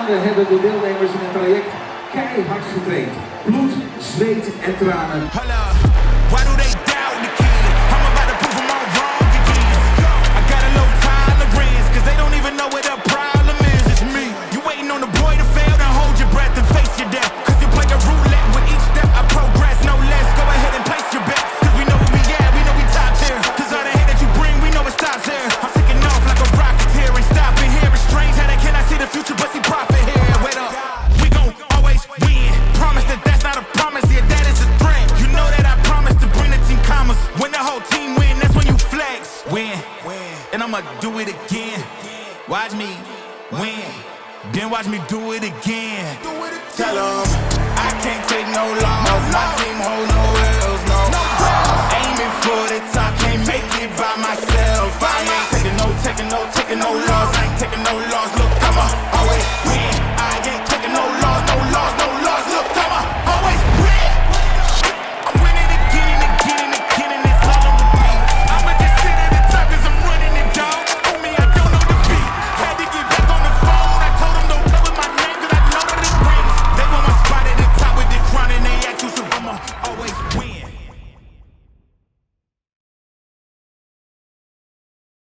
maanden hebben de deelnemers in het traject keihard getraind. Bloed, zweet en tranen. Why do they doubt the kid? I'm about to prove them all wrong again. I got a low tolerance, cause they don't even know what the problem is. It's me. You waiting on the boy to fail, then hold your breath and face your death. Cause you play a roulette with each step I progress, no less. Go ahead and place your bets, cause we know where we at, we know we top tier. Cause all the hate that you bring, we know it stops here. I'm taking off like a rocket here, ain't stopping here. It's strange how they cannot see the future, but see profit here. Wait up, we gon' always win. Promise that that's not a promise, yeah, that is a threat. You know that I promise to bring the team commas. When the whole team win, that's when you flex. Win, and I'ma do it again. Watch me win, then watch me do it again. Tell 'em I can't take no loss. My team hold no L's, no. Aiming for the top, can't make it by myself. I ain't taking no loss. I ain't taking no loss. Look, I'ma always win.